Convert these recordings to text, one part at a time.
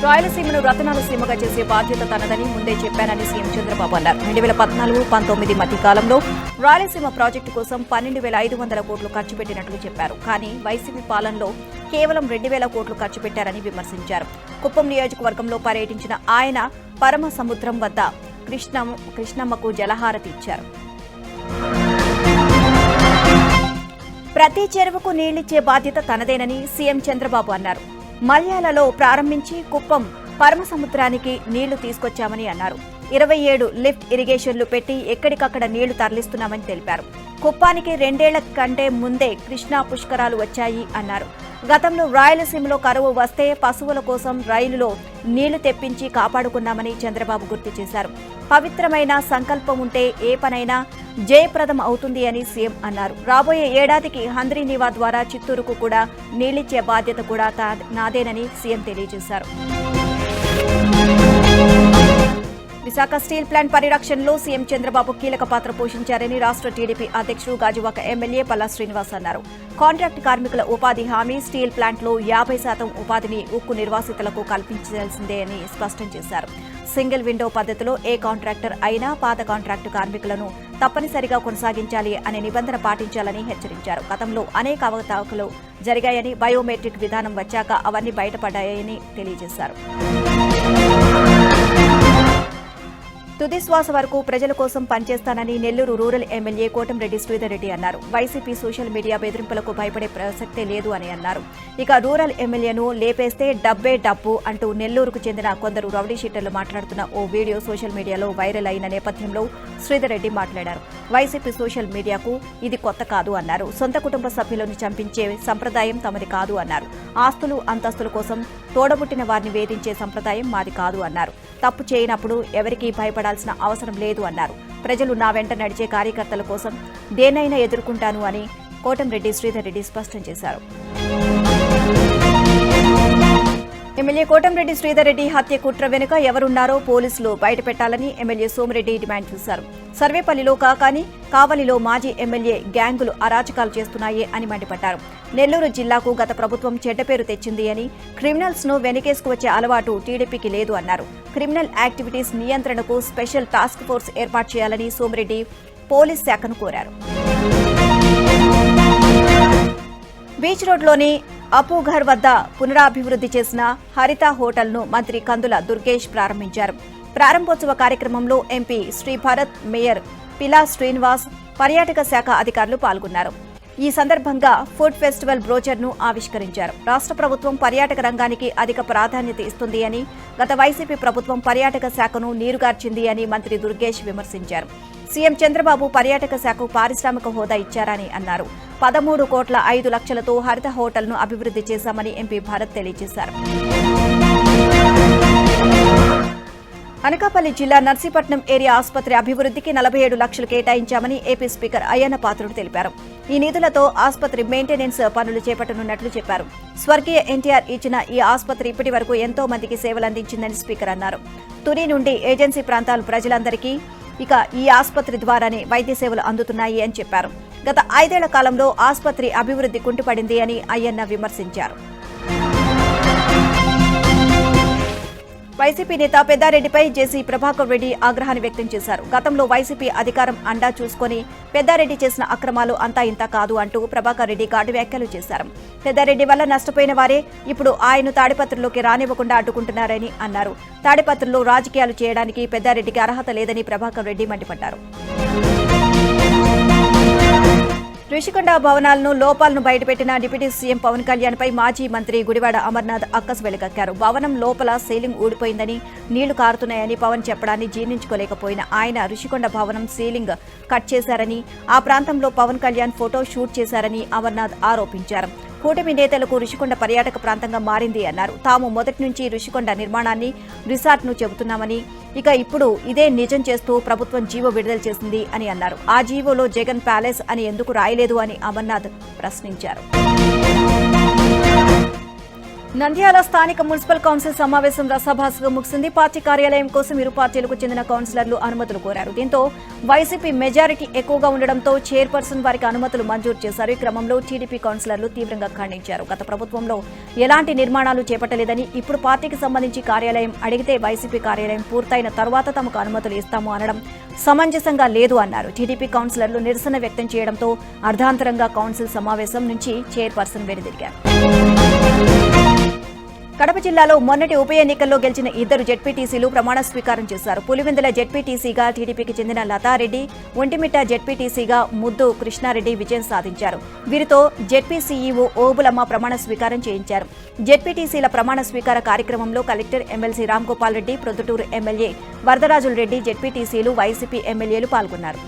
రాయలసీమను రతనాల సీమగా చేసే బాధ్యత తనదని ముందే చెప్పానని సీఎం చంద్రబాబు అన్నారు. 2014-19 మధ్య కాలంలో రాయలసీమ ప్రాజెక్టు కోసం 12,500 కోట్లు ఖర్చు పెట్టినట్లు చెప్పారు. కానీ వైసీపీ పాలనలో కేవలం 2,000 కోట్లు ఖర్చు పెట్టారని విమర్శించారు. కుప్పం నియోజకవర్గంలో పర్యటించిన ఆయన పరమ సముద్రం వద్ద కృష్ణమ్మకు జలహారతి ఇచ్చారు. ప్రతి చెరువుకు నీళ్లిచ్చే బాధ్యత తనదేనని సీఎం చంద్రబాబు అన్నారు. మల్యాలలో ప్రారంభించి కుప్పం పరమసముద్రానికి నీళ్లు తీసుకొచ్చామని అన్నారు. 27 లిఫ్ట్ ఇరిగేషన్లు పెట్టి ఎక్కడికక్కడ నీళ్లు తరలిస్తున్నామని తెలిపారు. కుప్పానికి 2 ఏళ్ల కంటే ముందే కృష్ణా పుష్కరాలు వచ్చాయి అన్నారు. గతంలో రాయలసీమలో కరువు వస్తే పశువుల కోసం రైలులో నీళ్లు తెప్పించి కాపాడుకున్నామని చంద్రబాబు గుర్తు చేశారు. పవిత్రమైన సంకల్పం ఉంటే ఏ పనైనా జయప్రదం అవుతుంది అని సీఎం అన్నారు. రాబోయే ఏడాదికి హంద్రీనీవా ద్వారా చిత్తూరుకు కూడా నీళ్లిచ్చే బాధ్యత కూడా నాదేనని సీఎం తెలియజేశారు. విశాఖ స్టీల్ ప్లాంట్ పరిరక్షణలో సీఎం చంద్రబాబు కీలక పాత్ర పోషించారని రాష్ట్ర టీడీపీ అధ్యక్షుడు గాజువాక ఎమ్మెల్యే పల్లా శ్రీనివాస్ అన్నారు. కాంట్రాక్ట్ కార్మికుల ఉపాధి హామీ స్టీల్ ప్లాంట్లో 50% ఉపాధిని ఉక్కు నిర్వాసితులకు కల్పించాల్సిందే అని స్పష్టం చేశారు. సింగిల్ విండో పద్ధతిలో ఏ కాంట్రాక్టర్ అయినా పాత కాంట్రాక్టు కార్మికులను తప్పనిసరిగా కొనసాగించాలి అనే నిబంధన పాటించాలని హెచ్చరించారు. గతంలో అనేక అవకతవకలు జరిగాయని, బయోమెట్రిక్ విధానం వచ్చాక అవన్నీ బయటపడ్డాయని తెలియజేశారు. తుది శ్వాస వరకు ప్రజల కోసం పనిచేస్తానని నెల్లూరు రూరల్ ఎమ్మెల్యే కోటంరెడ్డి శ్రీధర్ రెడ్డి అన్నారు. వైసీపీ సోషల్ మీడియా బెదిరింపులకు భయపడే ప్రసక్తే లేదు అని అన్నారు. ఇక రూరల్ ఎమ్మెల్యేను లేపేస్తే డబ్బే డబ్బు అంటూ నెల్లూరుకు చెందిన కొందరు రౌడీ షీటర్లు మాట్లాడుతున్న ఓ వీడియో సోషల్ మీడియాలో వైరల్ అయిన నేపథ్యంలో శ్రీధర్ రెడ్డి మాట్లాడారు. వైసీపీ సోషల్ మీడియాకు ఇది కొత్త కాదు అన్నారు. సొంత కుటుంబ సభ్యులను చంపించే సంప్రదాయం తమది కాదు అన్నారు. ఆస్తులు అంతస్తుల కోసం తోడబుట్టిన వారిని వేధించే సంప్రదాయం మాది కాదు అన్నారు. తప్పు చేయనప్పుడు ఎవరికీ భయపడాల్సిన అవసరం లేదు అన్నారు. ప్రజలు నా వెంట నడిచే కార్యకర్తల కోసం దేనైనా ఎదుర్కొంటాను అని కోటంరెడ్డి శ్రీధర్ రెడ్డి స్పష్టం చేశారు. ఎమ్మెల్యే కోటంరెడ్డి శ్రీధర్ రెడ్డి హత్య కుట్ర వెనుక ఎవరున్నారో పోలీసులు బయటపెట్టాలని ఎమ్మెల్యే సోమిరెడ్డి డిమాండ్ చేశారు. సర్వేపల్లిలో కాకాని, కావలిలో మాజీ ఎమ్మెల్యే గ్యాంగులు అరాచకాలు చేస్తున్నాయి అని మండిపడ్డారు. నెల్లూరు జిల్లాకు గత ప్రభుత్వం చెడ్డ పేరు తెచ్చింది అని, క్రిమినల్స్ ను వెనకేసుకు వచ్చే అలవాటు టీడీపీకి లేదు అన్నారు. క్రిమినల్ యాక్టివిటీస్ నియంత్రణకు స్పెషల్ టాస్క్ ఫోర్స్ ఏర్పాటు చేయాలని సోమిరెడ్డి పోలీస్ శాఖను కోరారు. బీచ్ రోడ్లోని అపోఘర్ వద్ద పునరాభివృద్ది చేసిన హరిత హోటల్ను మంత్రి కందుల దుర్గేష్ ప్రారంభించారు. ప్రారంభోత్సవ కార్యక్రమంలో ఎంపీ శ్రీభరత్, మేయర్ పిలా శ్రీనివాస్, పర్యాటక శాఖ అధికారులు పాల్గొన్నారు. ఈ సందర్భంగా ఫుడ్ ఫెస్టివల్ బ్రోచర్ను ఆవిష్కరించారు. రాష్ట్ర ప్రభుత్వం పర్యాటక రంగానికి అధిక ప్రాధాన్యత ఇస్తుంది అని, గత వైసీపీ ప్రభుత్వం పర్యాటక శాఖను నీరుగార్చింది అని మంత్రి దుర్గేష్ విమర్శించారు. సీఎం చంద్రబాబు పర్యాటక శాఖకు పారిశ్రామిక హోదా ఇచ్చారని అన్నారు. 13,05,00,000తో హరిత హోటల్ను అభివృద్ది చేశామని ఎంపీ భరత్ తెలియజేశారు. అనకాపల్లి జిల్లా నర్సీపట్నం ఏరియా ఆసుపత్రి అభివృద్దికి 47 లక్షలు కేటాయించామని ఏపీ స్పీకర్ అయ్యన్న పాత్రుడు తెలిపారు. ఈ నిధులతో ఆసుపత్రి మెయింటెనెన్స్ పనులు చేపట్టనున్నట్లు చెప్పారు. స్వర్గీయ ఎన్టీఆర్ ఇచ్చిన ఈ ఆసుపత్రి ఇప్పటి వరకు ఎంతో మందికి సేవలందించిందని స్పీకర్ అన్నారు. తుని నుండి ఏజెన్సీ ప్రాంతాల ప్రజలందరికీ ఇక ఈ ఆసుపత్రి ద్వారానే వైద్య సేవలు అందుతున్నాయి అని చెప్పారు. గత 5 ఏళ్ల కాలంలో ఆసుపత్రి అభివృద్ది కుంటుపడింది అని అయ్యన్న విమర్శించారు. వైసీపీ నేత పెద్దారెడ్డిపై జేసీ ప్రభాకర్ రెడ్డి ఆగ్రహాన్ని వ్యక్తం చేశారు. గతంలో వైసీపీ అధికారం అండా చూసుకుని పెద్దారెడ్డి చేసిన అక్రమాలు అంతా ఇంత కాదు అంటూ ప్రభాకర్ రెడ్డి ఘాటు వ్యాఖ్యలు చేశారు. పెద్దారెడ్డి వల్ల నష్టపోయిన వారే ఇప్పుడు ఆయన తాడిపత్రిలోకి రానివ్వకుండా అడ్డుకుంటున్నారని అన్నారు. తాడిపత్రిలో రాజకీయాలు చేయడానికి పెద్దారెడ్డికి అర్హత లేదని ప్రభాకర్ రెడ్డి మండిపడ్డారు. రిషికొండ భవనాలను లోపాలను బయటపెట్టిన డిప్యూటీ సీఎం పవన్ కళ్యాణ్ పై మాజీ మంత్రి గుడివాడ అమర్నాథ్ అక్కసు వెలుగక్కారు. భవనం లోపల సీలింగ్ ఊడిపోయిందని, నీళ్లు కారుతున్నాయని పవన్ చెప్పడాన్ని జీర్ణించుకోలేకపోయిన ఆయన రిషికొండ భవనం సీలింగ్ కట్ చేశారని, ఆ ప్రాంతంలో పవన్ కళ్యాణ్ ఫోటో షూట్ చేశారని అమర్నాథ్ ఆరోపించారు. కూటమి నేతలకు రిషికొండ పర్యాటక ప్రాంతంగా మారింది అన్నారు. తాము మొదటి నుంచి రిషికొండ నిర్మాణాన్ని రిసార్ట్ను చెబుతున్నామని, ఇక ఇప్పుడు ఇదే నిజం చేస్తూ ప్రభుత్వం జీవో విడుదల చేసింది అని అన్నారు. ఆ జీవోలో జగన్ ప్యాలెస్ అని ఎందుకు రాయలేదు అని అమర్నాథ్ ప్రశ్నించారు. నంద్యాల స్థానిక మున్సిపల్ కౌన్సిల్ సమావేశం రసాభాసగా ముగిసింది. పార్టీ కార్యాలయం కోసం ఇరు పార్టీలకు చెందిన కౌన్సిలర్లు అనుమతులు కోరారు. దీంతో వైసీపీ మెజారిటీ ఎక్కువగా ఉండడంతో చైర్పర్సన్ వారికి అనుమతులు మంజూరు చేశారు. ఈ క్రమంలో టీడీపీ కౌన్సిలర్లు తీవ్రంగా ఖండించారు. గత ప్రభుత్వంలో ఎలాంటి నిర్మాణాలు చేపట్టలేదని, ఇప్పుడు పార్టీకి సంబంధించి కార్యాలయం అడిగితే వైసీపీ కార్యాలయం పూర్తయిన తర్వాత తమకు అనుమతులు ఇస్తాము అనడం సమంజసంగా లేదు అన్నారు. టీడీపీ కౌన్సిలర్లు నిరసన వ్యక్తం చేయడంతో అర్ధాంతరంగా కౌన్సిల్ సమావేశం నుంచి చైర్పర్సన్ వెనుదిరిగారు. కడప జిల్లాలో మొన్నటి ఉప ఎన్నికల్లో గెలిచిన ఇద్దరు జెడ్పీటీసీలు ప్రమాణ స్వీకారం చేశారు. పులివెందుల జెడ్పీటీసీగా టీడీపీకి చెందిన లతారెడ్డి, ఒంటిమిట్ట జెడ్పీటీసీగా ముద్దు కృష్ణారెడ్డి విజయం సాధించారు. వీరితో జెడ్పీ సీఈఓ ఓబులమ్మ ప్రమాణ స్వీకారం చేయించారు. జెడ్పీటీసీల ప్రమాణ స్వీకార కార్యక్రమంలో collector MLC Ramgopal Reddy, Proddatur MLA Varadarajula Reddy, జెడ్పీటీసీలు, వైసీపీ ఎమ్మెల్యేలు పాల్గొన్నారు.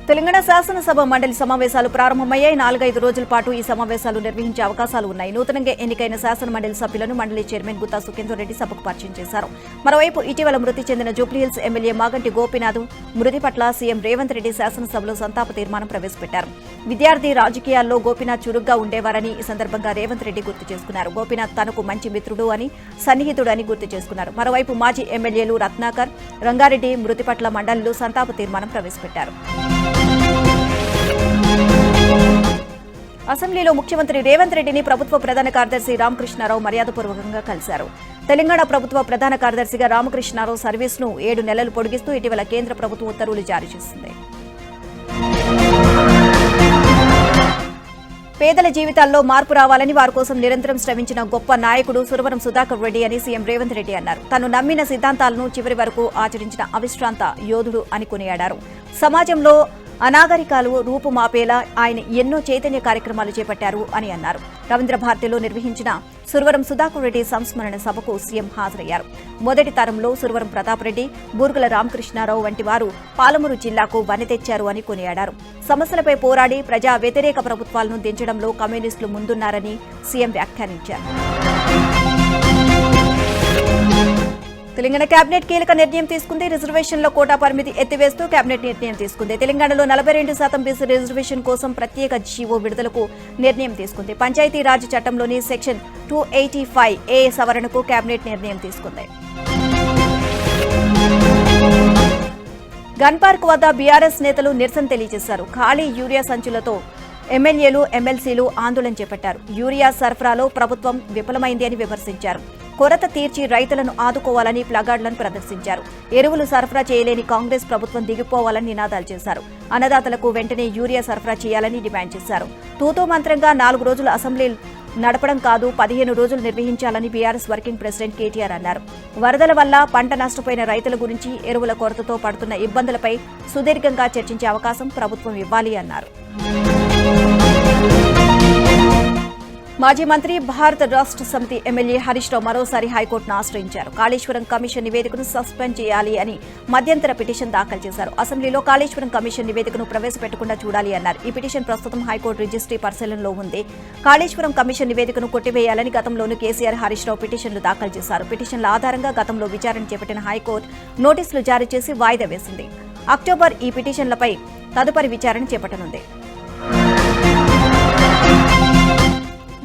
తెలంగాణ శాసనసభ మండలి సమావేశాలు ప్రారంభమయ్యాయి. 4-5 రోజుల పాటు ఈ సమావేశాలు నిర్వహించే అవకాశాలు ఉన్నాయి. నూతనంగా ఎన్నికైన శాసన మండలి సభ్యులను మండలి చైర్మన్ గుత్తా సుఖేందర్ రెడ్డి సభకు పరిచయం చేశారు. మరోవైపు ఇటీవల మృతి చెందిన జూబ్లీహిల్స్ ఎమ్మెల్యే మాగంటి గోపీనాథ్ మృతి పట్ల సీఎం రేవంత్ రెడ్డి శాసనసభలో సంతాప తీర్మానం ప్రవేశపెట్టారు. విద్యార్థి రాజకీయాల్లో గోపీనాథ్ చురుగ్గా ఉండేవారని ఈ సందర్భంగా రేవంత్ రెడ్డి గుర్తు చేసుకున్నారు. గోపీనాథ్ తనకు మంచి మిత్రుడు అని, సన్నిహితుడు అని గుర్తు చేసుకున్నారు. మరోవైపు మాజీ ఎమ్మెల్యేలు రత్నాకర్, రంగారెడ్డి మృతి పట్ల మండలిలో సంతాప తీర్మానం ప్రవేశపెట్టారు. అసెంబ్లీలో ముఖ్యమంత్రి రేవంత్ రెడ్డిని ప్రభుత్వ ప్రధాన కార్యదర్శి రామకృష్ణారావు మర్యాదపూర్వకంగా కలిశారు. తెలంగాణ ప్రభుత్వ ప్రధాన కార్యదర్శిగా రామకృష్ణారావు సర్వీస్ను 7 నెలలు పొడిగిస్తూ ఇటీవల కేంద్ర ప్రభుత్వం ఉత్తర్వులు జారీ చేసింది. పేదల జీవితాల్లో మార్పు రావాలని, వారి కోసం నిరంతరం శ్రమించిన గొప్ప నాయకుడు సురవరం సుధాకర్ రెడ్డి అని సీఎం రేవంత్ రెడ్డి అన్నారు. తను నమ్మిన సిద్ధాంతాలను చివరి వరకు ఆచరించిన అవిశ్రాంత యోధుడు అని కొనియాడారు. సమాజంలో అనాగరికాలు రూపుమాపేలా ఆయన ఎన్నో చైతన్య కార్యక్రమాలు చేపట్టారు అని అన్నారు. రవీంద్ర భారతిలో నిర్వహించిన సురవరం సుధాకర్ రెడ్డి సంస్మరణ సభకు సీఎం హాజరయ్యారు. మొదటి తరంలో సురవరం ప్రతాప్ రెడ్డి, బూర్గుల రామకృష్ణారావు వంటి వారు పాలమూరు జిల్లాకు వన్నె తెచ్చారు అని కొనియాడారు. సమస్యలపై పోరాడి ప్రజా వ్యతిరేక ప్రభుత్వాలను దించడంలో కమ్యూనిస్టులు ముందున్నారని సీఎం వ్యాఖ్యానించారు. తెలంగాణ కేబినెట్ కీలక నిర్ణయం తీసుకుంది. రిజర్వేషన్ల కోటా పరిమితి ఎత్తివేస్తూ కేబినెట్ నిర్ణయం తీసుకుంది. తెలంగాణలో 42% బీసీ రిజర్వేషన్ కోసం ప్రత్యేక జీవో విడుదలకు నిర్ణయం తీసుకుంది. పంచాయతీరాజ్ చట్టంలోని సెక్షన్ 285A సవరణకు కేబినెట్ నిర్ణయం తీసుకుంది. గన్ పార్క్ వద్ద బీఆర్ఎస్ నేతలు నిరసన తెలియజేశారు. ఖాళీ యూరియా సంచులతో ఎమ్మెల్యేలు, ఎమ్మెల్సీలు ఆందోళన చేపట్టారు. యూరియా సరఫరాలో ప్రభుత్వం విఫలమైంది అని విమర్శించారు. కొరత తీర్చి రైతులను ఆదుకోవాలని ప్లగార్డులను ప్రదర్శించారు. ఎరువులు సరఫరా చేయలేని కాంగ్రెస్ ప్రభుత్వం దిగిపోవాలని నినాదాలు చేశారు. అన్నదాతలకు వెంటనే యూరియా సరఫరా చేయాలని డిమాండ్ చేశారు. తూతూ మంత్రంగా 4 రోజులు అసెంబ్లీ నడపడం కాదు, 15 రోజులు నిర్వహించాలని బీఆర్ఎస్ వర్కింగ్ ప్రెసిడెంట్ కేటీఆర్ అన్నారు. వరదల వల్ల పంట నష్టపోయిన రైతుల గురించి, ఎరువుల కొరతతో పడుతున్న ఇబ్బందులపై సుదీర్ఘంగా చర్చించే అవకాశం ప్రభుత్వం ఇవ్వాలి అన్నారు. మాజీ మంత్రి భారత రాష్ట్ర సమితి ఎమ్మెల్యే హరీష్ రావు మరోసారి హైకోర్టును ఆశ్రయించారు. కాళేశ్వరం కమిషన్ నివేదికను సస్పెండ్ చేయాలి అని మధ్యంతర పిటిషన్ దాఖలు చేశారు. అసెంబ్లీలో కాళేశ్వరం కమిషన్ నివేదికను ప్రవేశపెట్టకుండా చూడాలి అన్నారు. ఈ పిటిషన్ ప్రస్తుతం హైకోర్టు రిజిస్ట్రీ పరిశీలనలో ఉంది. కాళేశ్వరం కమిషన్ నివేదికను కొట్టివేయాలని గతంలోనూ కేసీఆర్, హరీష్ రావు పిటిషన్లు దాఖలు చేశారు. పిటిషన్ల ఆధారంగా గతంలో విచారణ చేపట్టిన హైకోర్టు నోటీసులు జారీ చేసి వాయిదా వేసింది. అక్టోబర్ ఈ పిటిషన్లపై తదుపరి విచారణ చేపట్టనుంది.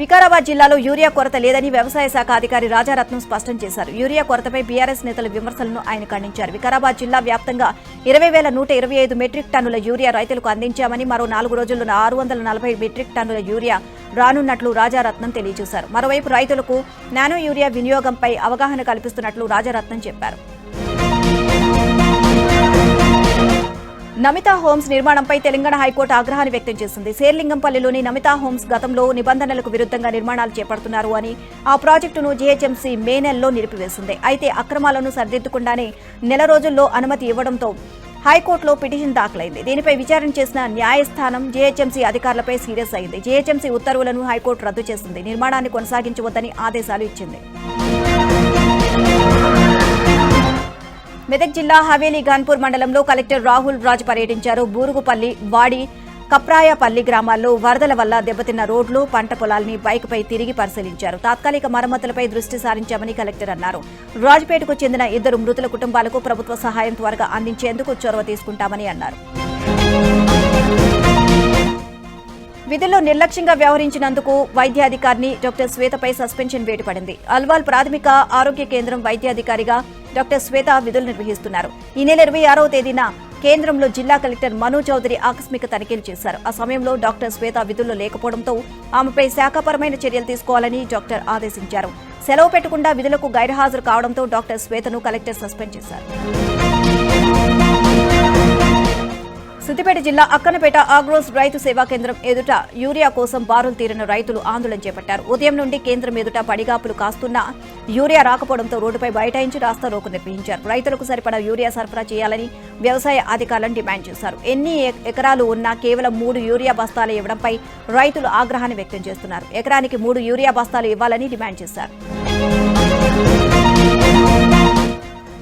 వికారాబాద్ జిల్లాలో యూరియా కొరత లేదని వ్యవసాయ శాఖ అధికారి రాజారత్నం స్పష్టం చేశారు. యూరియా కొరతపై బీఆర్ఎస్ నేతల విమర్శలను ఆయన ఖండించారు. వికారాబాద్ జిల్లా వ్యాప్తంగా 20,125 మెట్రిక్ టన్నుల యూరియా రైతులకు అందించామని, మరో 4 రోజుల్లో 640 మెట్రిక్ టన్నుల యూరియా రానున్నట్లు రాజారత్నం తెలియజేశారు. మరోవైపు రైతులకు నానో యూరియా వినియోగంపై అవగాహన కల్పిస్తున్నట్లు రాజారత్నం చెప్పారు. నమితా హోమ్స్ నిర్మాణంపై తెలంగాణ హైకోర్టు ఆగ్రహాన్ని వ్యక్తం చేసింది. శేర్లింగంపల్లిలోని నమితా హోమ్స్ గతంలో నిబంధనలకు విరుద్ధంగా నిర్మాణాలు చేపడుతున్నారు అని, ఆ ప్రాజెక్టును జీహెచ్ఎంసీ మే నెలలో నిలిపివేసింది. అయితే అక్రమాలను సరిదిద్దకుండానే నెల రోజుల్లో అనుమతి ఇవ్వడంతో హైకోర్టులో పిటిషన్ దాఖలైంది. దీనిపై విచారణ చేసిన న్యాయస్థానం జీహెచ్ఎంసీ అధికారులపై సీరియస్ అయింది. జీహెచ్ఎంసీ ఉత్తర్వులను హైకోర్టు రద్దు చేసింది. నిర్మాణాన్ని కొనసాగించవద్దని ఆదేశాలు ఇచ్చింది. మెదక్ జిల్లా హవేలీ గన్పూర్ మండలంలో కలెక్టర్ రాహుల్ రాజ్ పర్యటించారు. బూరుగుపల్లి, వాడి, కప్రాయపల్లి గ్రామాల్లో వరదల వల్ల దెబ్బతిన్న రోడ్లు, పంట పొలాల్ని బైక్పై తిరిగి పరిశీలించారు. తాత్కాలిక మరమ్మతులపై దృష్టి సారించామని కలెక్టర్ అన్నారు. రాజ్పేటకు చెందిన 2 మృతుల కుటుంబాలకు ప్రభుత్వ సహాయం త్వరగా అందించేందుకు చొరవ తీసుకుంటామని అన్నారు. విధుల్లో నిర్లక్ష్యంగా వ్యవహరించినందుకు వైద్యాధికారిని డాక్టర్ శ్వేతపై సస్పెన్షన్ వేటు పడింది. అల్వాల్ ప్రాథమిక ఆరోగ్య కేంద్రం వైద్యాధికారిగా డాక్టర్ శ్వేత విధులు నిర్వహిస్తున్నారు. ఈ నెల 26వ తేదీన కేంద్రంలో జిల్లా కలెక్టర్ మను చౌదరి ఆకస్మిక తనిఖీలు చేశారు. ఆ సమయంలో డాక్టర్ శ్వేత విధుల్లో లేకపోవడంతో ఆమెపై శాఖపరమైన చర్యలు తీసుకోవాలని డాక్టర్ ఆదేశించారు. సెలవు పెట్టకుండా విధులకు గైర్హాజరు కావడంతో డాక్టర్ శ్వేతను కలెక్టర్ సస్పెండ్ చేశారు. సిద్దిపేట జిల్లా అక్కన్నపేట ఆగ్రోస్ రైతు సేవా కేంద్రం ఎదుట యూరియా కోసం బారులు తీరిన రైతులు ఆందోళన చేపట్టారు. ఉదయం నుండి కేంద్రం ఎదుట పడిగాపులు కాస్తున్నా యూరియా రాకపోవడంతో రోడ్డుపై బైఠాయించి రాస్తారోకో నిర్వహించారు. రైతులకు సరిపడా యూరియా సరఫరా చేయాలని వ్యవసాయ అధికారులను డిమాండ్ చేశారు. ఎన్ని ఎకరాలు ఉన్నా కేవలం 3 యూరియా బస్తాలు ఇవ్వడంపై రైతులు ఆగ్రహాన్ని వ్యక్తం చేస్తున్నారు. ఎకరానికి 3 యూరియా బస్తాలు ఇవ్వాలని డిమాండ్ చేశారు.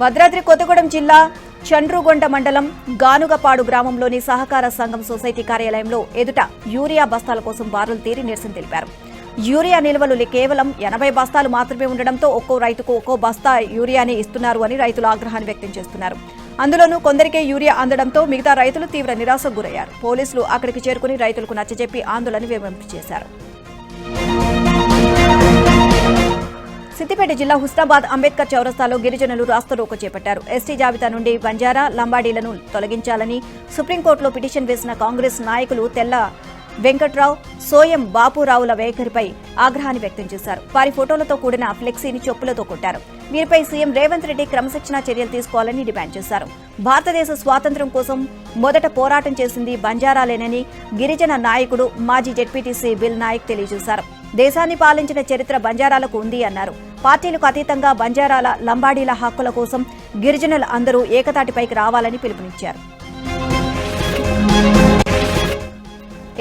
భద్రాద్రి కొత్తగూడెం జిల్లా చండ్రుగొండ మండలం గానుగపాడు గ్రామంలోని సహకార సంఘం సొసైటీ కార్యాలయంలో ఎదుట యూరియా బస్తాల కోసం బారులు తీరి నిరసన తెలిపారు. యూరియా నిల్వలు కేవలం 80 బస్తాలు మాత్రమే ఉండడంతో ఒక్కో రైతుకు ఒక్కో బస్తా యూరియాని ఇస్తున్నారు అని రైతులు ఆగ్రహాన్ని వ్యక్తం చేస్తున్నారు. అందులోనూ కొందరికే యూరియా అందడంతో మిగతా రైతులు తీవ్ర నిరాశకు గురయ్యారు. పోలీసులు అక్కడికి చేరుకుని రైతులకు నచ్చజెప్పి ఆందోళన విరమింపజేశారు. సిద్దిపేట జిల్లా హుస్నాబాద్ అంబేద్కర్ చౌరస్తాలో గిరిజనులు రాస్తారోకో చేపట్టారు. ఎస్టీ జాబితా నుండి బంజారా లంబాడీలను తొలగించాలని సుప్రీంకోర్టులో పిటిషన్ వేసిన కాంగ్రెస్ నాయకులు తెల్ల వెంకట్రావు, సోయం బాపురావుల వైఖరిపై ఆగ్రహాన్ని వ్యక్తం చేశారు. వారి ఫోటోలతో కూడిన ఫ్లెక్సీని చెప్పులతో కొట్టారు. వీరిపై సీఎం రేవంత్ రెడ్డి క్రమశిక్షణా చర్యలు తీసుకోవాలని డిమాండ్ చేశారు. భారతదేశ స్వాతంత్ర్యం కోసం మొదట పోరాటం చేసింది బంజారాలేనని గిరిజన నాయకుడు మాజీ జెడ్పీటీసీ బిల్ నాయక్ తెలియజేశారు. దేశాన్ని పాలించిన చరిత్ర బంజారాలకు ఉంది అన్నారు. పార్టీలకు అతీతంగా బంజారాల లంబాడీల హక్కుల కోసం గిరిజనులు అందరూ ఏకతాటిపైకి రావాలని పిలుపునిచ్చారు.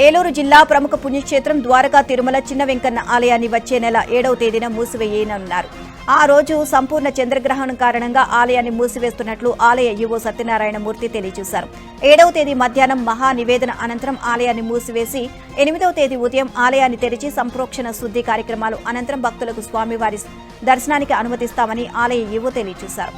ఏలూరు జిల్లా ప్రముఖ పుణ్యక్షేత్రం ద్వారకా తిరుమల చిన్న వెంకన్న ఆలయాన్ని వచ్చే నెల 7వ తేదీన మూసివేయనున్నారు. ఆ రోజు సంపూర్ణ చంద్రగ్రహణం కారణంగా ఆలయాన్ని మూసివేస్తున్నట్లు ఆలయ ఈవో సత్యనారాయణ మూర్తి తెలియజేశారు. 7వ తేదీ మధ్యాహ్నం మహా నివేదన అనంతరం ఆలయాన్ని మూసివేసి 8వ తేదీ ఉదయం ఆలయాన్ని తెరిచి సంప్రోక్షణ శుద్ధి కార్యక్రమాలు అనంతరం భక్తులకు స్వామివారి దర్శనానికి అనుమతిస్తామని ఆలయ ఈవో తెలియజేశారు.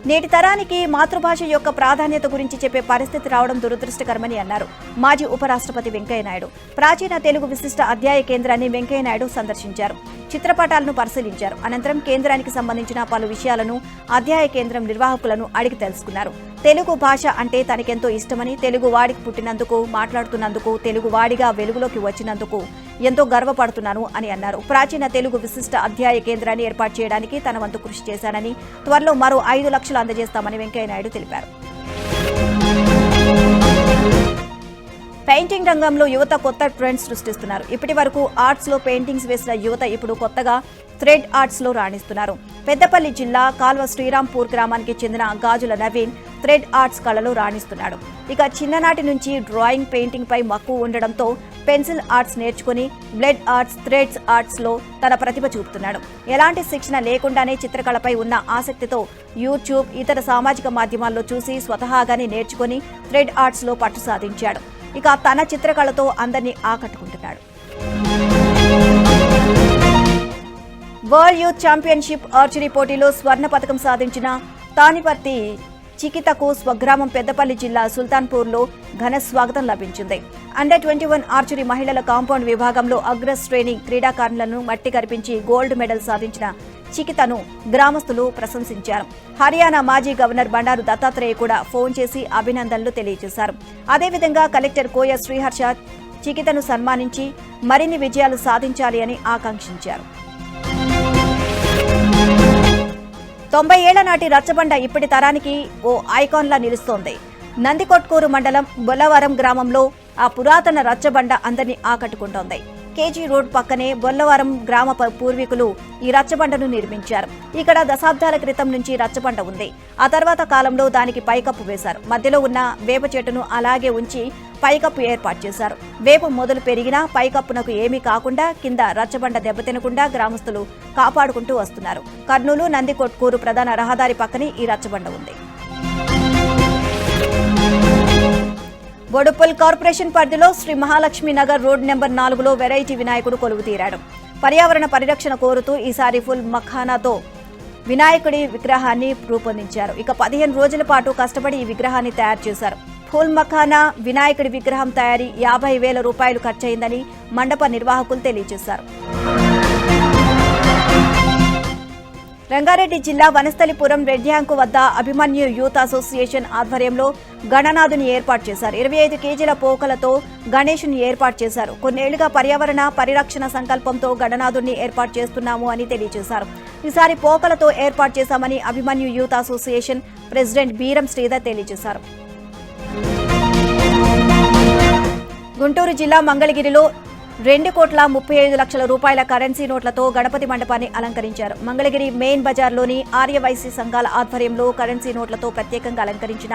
నేటి తరానికి మాతృభాష యొక్క ప్రాధాన్యత గురించి చెప్పే పరిస్థితి రావడం దురదృష్టకరమని అన్నారు. మాజీ ఉపరాష్ట్రపతి వెంకయ్యనాయుడు ప్రాచీన తెలుగు విశిష్ట అధ్యాయ కేంద్రాన్ని వెంకయ్యనాయుడు సందర్శించారు. చిత్రపటాలను పరిశీలించారు. అనంతరం కేంద్రానికి సంబంధించిన పలు విషయాలను అధ్యాయ కేంద్రం నిర్వాహకులను అడిగి తెలుసుకున్నారు. తెలుగు భాష అంటే తనకెంతో ఇష్టమని, తెలుగు వాడికి పుట్టినందుకు, మాట్లాడుతున్నందుకు, తెలుగు వాడిగా వెలుగులోకి వచ్చినందుకు ఎంతో గర్వపడుతున్నాను అని అన్నారు. ప్రాచీన తెలుగు విశిష్ట అధ్యాయ కేంద్రాన్ని ఏర్పాటు చేయడానికి తన వంతు కృషి చేశానని, త్వరలో మరో 5 లక్షలు అందజేస్తామని వెంకయ్యనాయుడు తెలిపారు. పెయింటింగ్ రంగంలో యువత కొత్త ట్రెండ్స్ సృష్టిస్తున్నారు. ఇప్పటి వరకు ఆర్ట్స్ లో పెయింటింగ్స్ వేసిన యువత ఇప్పుడు కొత్తగా థ్రెడ్ ఆర్ట్స్ లో రాణిస్తున్నారు. పెద్దపల్లి జిల్లా కాల్వ శ్రీరాంపూర్ గ్రామానికి చెందిన గాజుల నవీన్ థ్రెడ్ ఆర్ట్స్ కళలో రాణిస్తున్నాడు. ఇక చిన్ననాటి నుంచి డ్రాయింగ్, పెయింటింగ్ పై మక్కువ ఉండడంతో పెన్సిల్ ఆర్ట్స్ నేర్చుకుని బ్లడ్ ఆర్ట్స్, థ్రెడ్స్ ఆర్ట్స్ లో తన ప్రతిభ చూపుతున్నాడు. ఎలాంటి శిక్షణ లేకుండానే చిత్రకళపై ఉన్న ఆసక్తితో యూట్యూబ్, ఇతర సామాజిక మాధ్యమాల్లో చూసి స్వతహాగానే నేర్చుకుని థ్రెడ్ ఆర్ట్స్ లో పట్టు సాధించాడు. ఇక తన చిత్రకళతో అందరినీ ఆకట్టుకుంటున్నాడు. వరల్డ్ యూత్ ఛాంపియన్షిప్ ఆర్చరీ పోటీలో స్వర్ణ పతకం సాధించిన తానిపర్తి చికితకు స్వగ్రామం పెద్దపల్లి జిల్లా సుల్తాన్పూర్లో ఘన స్వాగతం లభించింది. అండర్ 21 ఆర్చరీ మహిళల కాంపౌండ్ విభాగంలో అగ్ర శ్రేణి క్రీడాకారులను మట్టి కరిపించి గోల్డ్ మెడల్ సాధించిన చికితను గ్రామస్తులు ప్రశంసించారు. హర్యానా మాజీ గవర్నర్ బండారు దత్తాత్రేయ కూడా ఫోన్ చేసి అభినందనలు తెలియజేశారు. అదేవిధంగా కలెక్టర్ కోయ శ్రీహర్ష చికితను సన్మానించి మరిన్ని విజయాలు సాధించాలి అని ఆకాంక్షించారు. 90 ఏళ్ల నాటి రచ్చబండ ఇప్పటి తరానికి ఓ ఐకాన్లా నిలుస్తోంది. నందికొట్కూరు మండలం బొల్లవరం గ్రామంలో ఆ పురాతన రచ్చబండ అందరినీ ఆకట్టుకుంటోంది. కేజీ రోడ్ పక్కనే బొల్లవరం గ్రామ పూర్వీకులు ఈ రచ్చబండను నిర్మించారు. ఇక్కడ దశాబ్దాల క్రితం నుంచి రచ్చబండ ఉంది. ఆ తర్వాత కాలంలో దానికి పైకప్పు వేశారు. మధ్యలో ఉన్న వేప చెట్టును అలాగే ఉంచి పైకప్పు ఏర్పాటు చేశారు. వేప మొదలు పెరిగినా పైకప్పునకు ఏమీ కాకుండా కింద రచ్చబండ దెబ్బతినకుండా గ్రామస్తులు కాపాడుకుంటూ వస్తున్నారు. కర్నూలు నందికొట్కూరు ప్రధాన రహదారి పక్కనే ఈ రచ్చబండ ఉంది. బోడుప్పల్ కార్పొరేషన్ పరిధిలో శ్రీ మహాలక్ష్మి నగర్ రోడ్ నెంబర్ 4లో వెరైటీ వినాయకుడు కొలువు తీరాడు. పర్యావరణ పరిరక్షణ కోరుతూ ఈసారి ఫుల్ మఖానాతో వినాయకుడి విగ్రహాన్ని రూపొందించారు. ఇక 15 రోజుల పాటు కష్టపడి ఈ విగ్రహాన్ని తయారు చేశారు. ఫూల్ మఖానా వినాయకుడి విగ్రహం తయారీ 50,000 రూపాయలు ఖర్చయిందని మండప నిర్వాహకులు తెలియజేశారు. రంగారెడ్డి జిల్లా వనస్థలిపురం రెడ్యాంకు వద్ద అభిమన్యు యూత్ అసోసియేషన్ ఆధ్వర్యంలో గణనాథుని ఏర్పాటు చేశారు. 25 కేజీల పోకలతో గణేశుని ఏర్పాటు చేశారు. కొన్నేళ్లుగా పర్యావరణ పరిరక్షణ సంకల్పంతో గణనాథుని ఏర్పాటు చేస్తున్నాము అని తెలియజేశారు. ఈసారి పోకలతో ఏర్పాటు చేశామని Abhimanyu youth association president Beeram Sridhar తెలియజేశారు. గుంటూరు జిల్లా మంగళగిరిలో 2,35,00,000 రూపాయల కరెన్సీ నోట్లతో గణపతి మండపాన్ని అలంకరించారు. మంగళగిరి మెయిన్ బజార్లోని ఆర్యవైశ్య సంఘాల ఆధ్వర్యంలో కరెన్సీ నోట్లతో ప్రత్యేకంగా అలంకరించిన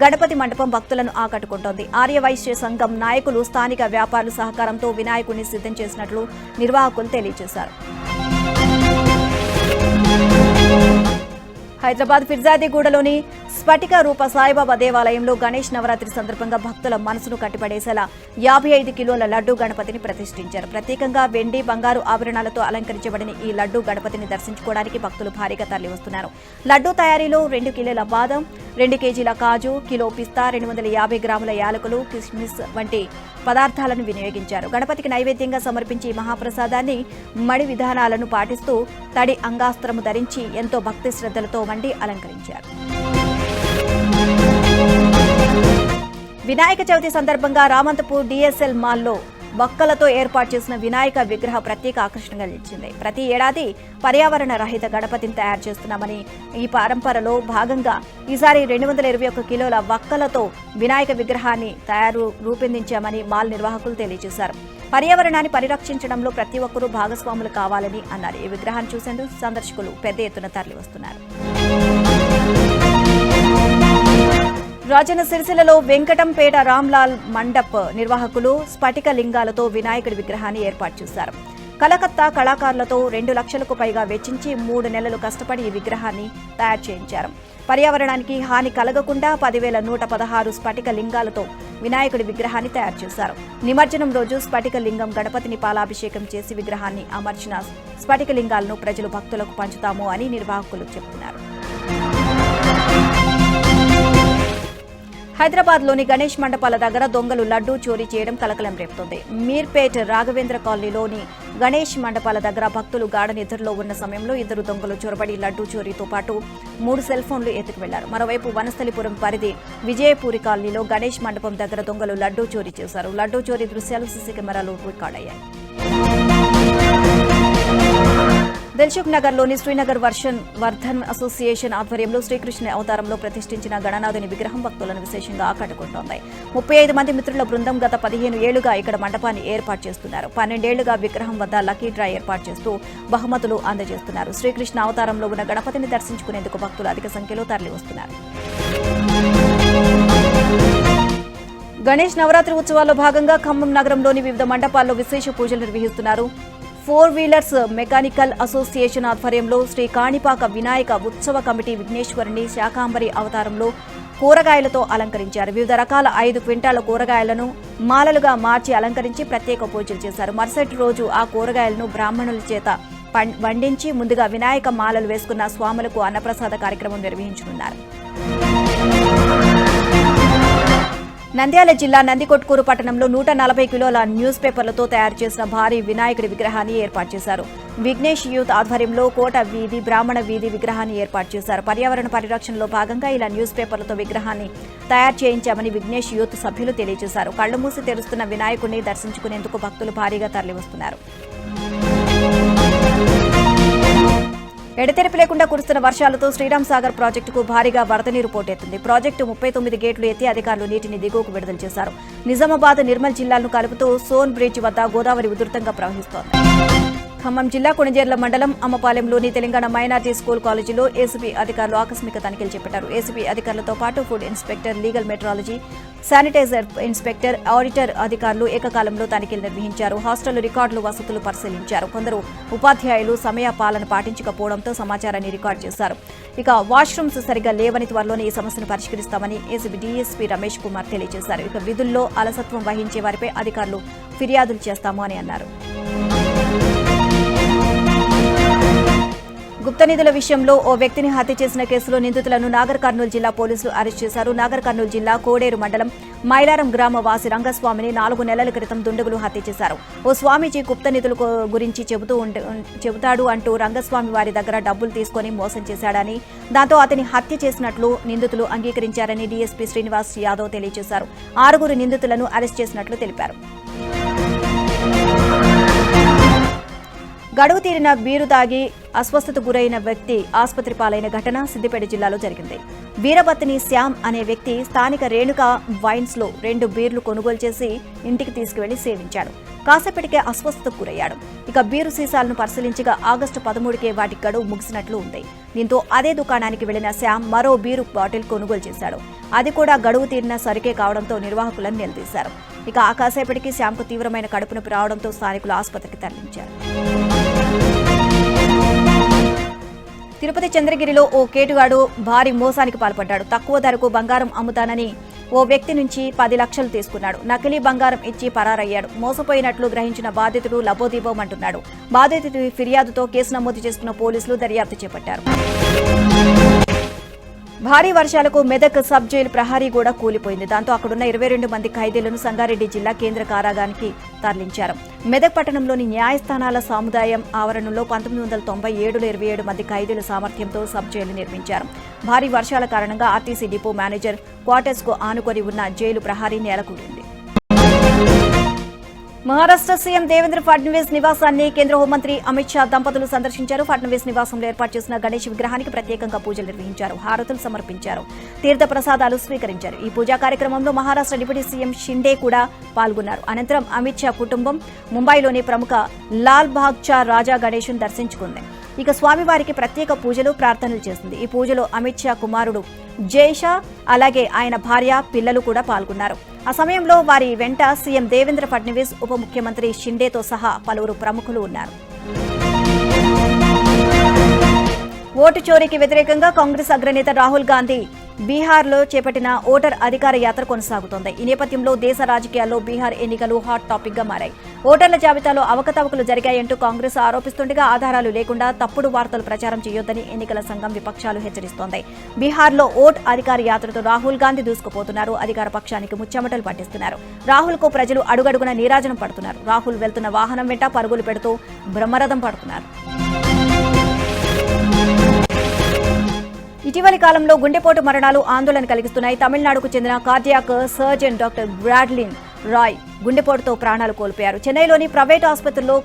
గణపతి మండపం భక్తులను ఆకట్టుకుంటోంది. ఆర్యవైశ్య సంఘం నాయకులు, స్థానిక వ్యాపారుల సహకారంతో వినాయకుడిని సిద్ధం చేసినట్లు నిర్వాహకులు తెలియజేశారు. హైదరాబాద్ ఫిర్జాదిగూడలోని స్ఫటిక రూప సాయిబాబా దేవాలయంలో గణేష్ నవరాత్రి సందర్భంగా భక్తుల మనసును కట్టిపడేసేలా 55 కిలోల లడ్డూ గణపతిని ప్రతిష్ఠించారు. ప్రత్యేకంగా వెండి, బంగారు ఆభరణాలతో అలంకరించబడిన ఈ లడ్డూ గణపతిని దర్శించుకోవడానికి భక్తులు భారీగా తరలివస్తున్నారు. లడ్డూ తయారీలో 2 కిలోల బాదం, 2 కేజీల కాజు, కిలో పిస్తా, 250 గ్రాముల యాలకులు, కిస్మిస్ వంటి పదార్థాలను వినియోగించారు. గణపతికి నైవేద్యంగా సమర్పించి మహాప్రసాదాన్ని మడి విధానాలను పాటిస్తూ తడి అంగాస్త్రము ధరించి ఎంతో భక్తి శ్రద్ధలతో వండి అలంకరించారు. వినాయక చవితి సందర్భంగా రామంతపూర్ డిఎస్ఎల్ మాల్లో బక్కలతో ఏర్పాటు చేసిన వినాయక విగ్రహ ప్రత్యేక ఆకర్షణగా నిలిచింది. ప్రతి ఏడాది పర్యావరణ రహిత గణపతిని తయారు చేస్తున్నామని, ఈ పరంపరలో భాగంగా ఈసారి 221 కిలోల వక్కలతో వినాయక విగ్రహాన్ని రూపొందించామని మాల్ నిర్వాహకులు తెలియజేశారు. పర్యావరణాన్ని పరిరక్షించడంలో ప్రతి ఒక్కరూ భాగస్వాములు కావాలని అన్నారు. ఈ విగ్రహాన్ని చూసేందుకు సందర్శకులు పెద్ద ఎత్తున తరలివస్తున్నారు. రాజన్న సిరిసిల్లలో వెంకటంపేట రామ్లాల్ మండప్ నిర్వాహకులు స్ఫటిక లింగాలతో వినాయకుడి విగ్రహాన్ని ఏర్పాటు చేశారు. కలకత్తా కళాకారులతో 2 లక్షలకు పైగా వెచ్చించి 3 నెలలు కష్టపడి ఈ విగ్రహాన్ని తయారు చేయించారు. పర్యావరణానికి హాని కలగకుండా 10,116 స్ఫటిక లింగాలతో వినాయకుడి విగ్రహాన్ని తయారు చేశారు. నిమజ్జనం రోజు స్ఫటిక లింగం గణపతిని పాలాభిషేకం చేసి విగ్రహాన్ని అమర్చిన స్ఫటిక లింగాలను ప్రజలు భక్తులకు పంచుతాము అని నిర్వాహకులు చెబుతున్నారు. హైదరాబాద్లోని గణేష్ మండపాల దగ్గర దొంగలు లడ్డూ చోరీ చేయడం కలకలం రేపుతోంది. మీర్పేట్ రాఘవేంద్ర కాలనీలోని గణేష్ మండపాల దగ్గర భక్తులు గాఢ నిద్రలో ఉన్న సమయంలో 2 దొంగలు చొరబడి లడ్డూ చోరీతో పాటు 3 సెల్ ఫోన్లు ఎత్తుకువెళ్లారు. మరోవైపు వనస్థలిపురం పరిధి విజయపూరి కాలనీలో గణేష్ మండపం దగ్గర దొంగలు లడ్డూ చోరీ చేశారు. లడ్డూ చోరీ దృశ్యాలు సీసీ కెమెరాలో రికార్డయ్యాయి. దిల్సుఖ్ నగర్లోని శ్రీనగర్ వర్ధన్ అసోసియేషన్ ఆధ్వర్యంలో శ్రీకృష్ణ అవతారంలో ప్రతిష్ఠించిన గణనాథుని విగ్రహం భక్తులను విశేషంగా ఆకట్టుకుంటోంది. 35 మంది మిత్రుల బృందం గత 15 ఏళ్లుగా ఇక్కడ మండపాన్ని ఏర్పాటు చేస్తున్నారు. 12 ఏళ్లుగా విగ్రహం వద్ద లక్కీ డ్రా ఏర్పాటు చేస్తూ బహుమతులు అందజేస్తున్నారు. శ్రీకృష్ణ అవతారంలో ఉన్న గణపతిని దర్శించుకునేందుకు భక్తులు అధిక సంఖ్యలో తరలివస్తున్నారు. గణేష్ నవరాత్రి ఉత్సవాల్లో భాగంగా ఖమ్మం నగరంలోని వివిధ మండపాల్లో విశేష పూజలు నిర్వహిస్తున్నారు. 4 వీలర్స్ మెకానికల్ అసోసియేషన్ ఆధ్వర్యంలో శ్రీ కాణిపాక వినాయక ఉత్సవ కమిటీ విఘ్నేశ్వరుని శాకాంబరి అవతారంలో కూరగాయలతో అలంకరించారు. వివిధ రకాల 5 క్వింటాల కూరగాయలను మాలలుగా మార్చి అలంకరించి ప్రత్యేక పూజలు చేశారు. మరుసటి రోజు ఆ కూరగాయలను బ్రాహ్మణుల చేత వండించి ముందుగా వినాయక మాలలు వేసుకున్న స్వాములకు అన్నప్రసాద కార్యక్రమం నిర్వహించనున్నారు. నంద్యాల జిల్లా నందికొట్కూరు పట్టణంలో 140 కిలోల న్యూస్ పేపర్లతో తయారు చేసిన భారీ వినాయకుడి విగ్రహాన్ని ఏర్పాటు చేశారు. విఘ్నేష్ యూత్ ఆధ్వర్యంలో కోట వీధి, బ్రాహ్మణ వీధి విగ్రహాన్ని ఏర్పాటు చేశారు. పర్యావరణ పరిరక్షణలో భాగంగా ఇలా న్యూస్ పేపర్లతో విగ్రహాన్ని తయారు చేయించామని విఘ్నేష్ యూత్ సభ్యులు తెలియజేశారు. కళ్లు మూసి తెరుస్తున్న వినాయకుడిని దర్శించుకునేందుకు భక్తులు భారీగా తరలివస్తున్నారు. ఎడతెరిపి లేకుండా కురుస్తున్న వర్షాలతో శ్రీరామ్ సాగర్ ప్రాజెక్టుకు భారీగా వరద నీరు పోటెత్తింది. ప్రాజెక్టు 39 గేట్లు ఎత్తి అధికారులు నీటిని దిగువకు విడుదల చేశారు. నిజామాబాద్, నిర్మల్ జిల్లాలను కలుపుతూ సోన్ బ్రిడ్జ్ వద్ద గోదావరి ఉధృతంగా ప్రవహిస్తోంది. ఖమ్మం జిల్లా కొణిజేర్ల మండలం అమ్మపాలెంలోని తెలంగాణ మైనార్టీ స్కూల్ కాలేజీలో ఏసీబీ అధికారులు ఆకస్మిక తనిఖీలు చేపట్టారు. ఏసీబీ అధికారులతో పాటు food inspector, legal metrology, sanitiser inspector, auditor అధికారులు ఏకకాలంలో తనిఖీలు నిర్వహించారు. హాస్టల్ రికార్డులు, వసతులు పరిశీలించారు. కొందరు ఉపాధ్యాయులు సమయ పాలన పాటించకపోవడంతో సమాచారాన్ని రికార్డు చేశారు. ఇక వాష్రూమ్స్ సరిగ్గా లేవని త్వరలోనే ఈ సమస్యను పరిష్కరిస్తామని ఏసీబీ డీఎస్పీ రమేష్ కుమార్ తెలియజేశారు. ఇక విధుల్లో అలసత్వం వహించే వారిపై అధికారులు ఫిర్యాదులు చేస్తాము అని అన్నారు. గుప్త నిధుల విషయంలో ఓ వ్యక్తిని హత్య చేసిన కేసులో నిందితులను నాగర్ కర్నూలు జిల్లా పోలీసులు అరెస్ట్ చేశారు. నాగర్ కర్నూలు జిల్లా కోడేరు మండలం మైలారం గ్రామ వాసి రంగస్వామిని 4 నెలల క్రితం దుండగులు హత్య చేశారు. ఓ స్వామీజీ గుప్త నిధుల గురించి చెబుతాడు అంటూ రంగస్వామి వారి దగ్గర డబ్బులు తీసుకుని మోసం చేశాడని, దాంతో అతని హత్య చేసినట్లు నిందితులు అంగీకరించారని డీఎస్పీ శ్రీనివాస్ యాదవ్ తెలియజేశారు. 6 నిందితులను అరెస్ట్ చేసినట్లు తెలిపారు. గడువు తీరిన బీరు తాగి అస్వస్థతకు గురైన వ్యక్తి ఆసుపత్రి పాలైన ఘటన సిద్దిపేట జిల్లాలో జరిగింది. వీరబత్తిని శ్యామ్ అనే వ్యక్తి స్థానిక రేణుక వైన్స్ లో 2 బీర్లు కొనుగోలు చేసి ఇంటికి తీసుకువెళ్లి సేవించాడు. కాసేపటికే అస్వస్థతకు గురయ్యాడు. ఇక బీరు సీసాలను పరిశీలించగా ఆగస్టు 13కే వాటి గడువు ముగిసినట్లు ఉంది. దీంతో అదే దుకాణానికి వెళ్లిన శ్యామ్ మరో బీరు బాటిల్ కొనుగోలు చేశాడు. అది కూడా గడువు తీరిన సరికే కావడంతో నిర్వాహకులను నిలదీశారు. ఇక ఆ కాసేపటికి శ్యామ్కు తీవ్రమైన కడుపు నొప్పి రావడంతో స్థానికులు ఆసుపత్రికి తరలించారు. తిరుపతి చంద్రగిరిలో ఓ కేటుగాడు భారీ మోసానికి పాల్పడ్డాడు. తక్కువ ధరకు బంగారం అమ్ముతానని ఓ వ్యక్తి నుంచి 10 లక్షలు తీసుకున్నాడు. నకిలీ బంగారం ఇచ్చి పరారయ్యాడు. మోసపోయినట్లు గ్రహించిన బాధితుడు లబోదీబోమంటున్నాడు. బాధితుడి ఫిర్యాదుతో కేసు నమోదు చేసుకున్న పోలీసులు దర్యాప్తు చేపట్టారు. భారీ వర్షాలకు మెదక్ సబ్ జైలు ప్రహరీ కూడా కూలిపోయింది. దాంతో అక్కడున్న 22 మంది ఖైదీలను సంగారెడ్డి జిల్లా కేంద్ర కారాగారానికి తరలించారు. మెదక్ పట్టణంలోని న్యాయస్థానాల సముదాయం ఆవరణలో 1997లో 27 మంది ఖైదీల సామర్థ్యంతో సబ్ జైలు నిర్మించారు. భారీ వర్షాల కారణంగా ఆర్టీసీ డిపో మేనేజర్ క్వార్టర్స్ కు ఆనుకొని ఉన్న జైలు ప్రహరీ నేలకూలింది. మహారాష్ట్ర సీఎం దేవేంద్ర ఫడ్నవీస్ నివాసాన్ని కేంద్ర హోంమంత్రి అమిత్ షా దంపతులు సందర్శించారు. ఫడ్నవీస్ నివాసంలో ఏర్పాటు చేసిన గణేష్ విగ్రహానికి ప్రత్యేకంగా పూజలు నిర్వహించారు. హారతులు సమర్పించారు. తీర్థ ప్రసాదాలు స్వీకరించారు. ఈ పూజా కార్యక్రమంలో మహారాష్ట్ర డిప్యూటీ సీఎం షిండే కూడా పాల్గొన్నారు. అనంతరం అమిత్ షా కుటుంబం ముంబైలోని ప్రముఖ లాల్ బాగ్చా రాజా గణేష్ను దర్శించుకుంది. ఇక స్వామివారికి ప్రత్యేక పూజలు ప్రార్థనలు చేసింది. ఈ పూజలో అమిత్ షా కుమారుడు జైషా అలాగే ఆయన భార్య పిల్లలు కూడా పాల్గొన్నారు. ఆ సమయంలో వారి వెంట సీఎం దేవేంద్ర ఫడ్నవీస్, ఉప ముఖ్యమంత్రి షిండేతో సహా పలువురు ప్రముఖులు ఉన్నారు. ఓటు చోరీకి వ్యతిరేకంగా కాంగ్రెస్ అగ్రనేత రాహుల్ గాంధీ బీహార్లో చేపట్టిన ఓటర్ అధికార యాత్ర కొనసాగుతోంది. ఈ నేపథ్యంలో దేశ రాజకీయాల్లో బీహార్ ఎన్నికలు హాట్ టాపిక్ గా మారాయి. ఓటర్ల జాబితాలో అవకతవకలు జరిగాయంటూ కాంగ్రెస్ ఆరోపిస్తుండగా ఆధారాలు లేకుండా తప్పుడు వార్తలు ప్రచారం చేయొద్దని ఎన్నికల సంఘం విపక్షాలు హెచ్చరిస్తోంది. బీహార్లో ఓట్ అధికార యాత్రతో రాహుల్ గాంధీ దూసుకుపోతున్నారు. అధికార పక్షానికి ముచ్చెమటలు పట్టిస్తున్నారు. రాహుల్ కు ప్రజలు అడుగడుగున నీరాజనం పడుతున్నారు. రాహుల్ వెళ్తున్న వాహనం వెంట పరుగులు పెడుతూ బ్రహ్మరథం పడుతున్నారు. ఇటీవలి కాలంలో గుండెపోటు మరణాలు ఆందోళన కలిగిస్తున్నాయి. తమిళనాడుకు చెందిన కార్డియాక్ సర్జన్ డాక్టర్ గ్రాడ్లిన్ రాయ్ గుండెపోటుతో ప్రాణాలు కోల్పోయారు. చెన్నైలోని ప్రైవేట్ ఆసుపత్రిలో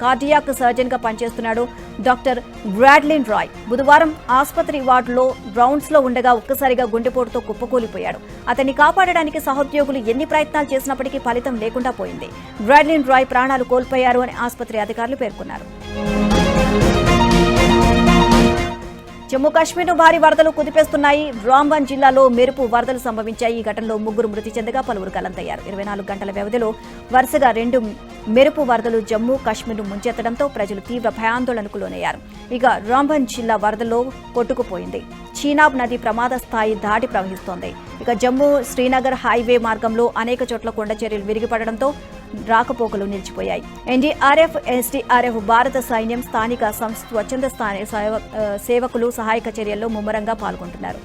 కార్డియాక్ సర్జన్ గా పనిచేస్తున్నాడు డాక్టర్ గ్రాడ్లిన్ రాయ్. బుధవారం ఆసుపత్రి వార్డులో రౌండ్స్ లో ఉండగా ఒక్కసారిగా గుండెపోటుతో కుప్పకూలిపోయాడు. అతన్ని కాపాడడానికి సహోద్యోగులు ఎన్ని ప్రయత్నాలు చేసినప్పటికీ ఫలితం లేకుండా పోయింది. గ్రాడ్లిన్ రాయ్ ప్రాణాలు కోల్పోయారు అని ఆసుపత్రి అధికారులు పేర్కొన్నారు. జమ్మూ కాశ్మీర్ను భారీ వరదలు కుదిపేస్తున్నాయి. రాంబన్ జిల్లాలో మెరుపు వరదలు సంభవించాయి. ఈ ఘటనలో 3 మృతి చెందగా పలువురు గల్లంతయ్యారు. 24 గంటల వ్యవధిలో వరుసగా 2 మెరుపు వరదలు జమ్మూ కాశ్మీర్ను ముంచెత్తడంతో ప్రజలు తీవ్ర భయాందోళనకు లోనయ్యారు. ఇక రాంబన్ జిల్లా వరదల్లో కొట్టుకుపోయింది. చీనాబ్ నది ప్రమాద స్థాయి దాటి ప్రవహిస్తోంది. ఇక జమ్మూ శ్రీనగర్ హైవే మార్గంలో అనేక చోట్ల కొండ చర్యలు విరిగిపడడంతో రాకపోకలు నిలిచిపోయాయి. ఎన్డీఆర్ఎఫ్, ఎస్డీఆర్ఎఫ్, భారత సైన్యం, స్థానిక స్వచ్ఛంద సేవకులు సహాయక చర్యల్లో ముమ్మరంగా పాల్గొంటున్నారు.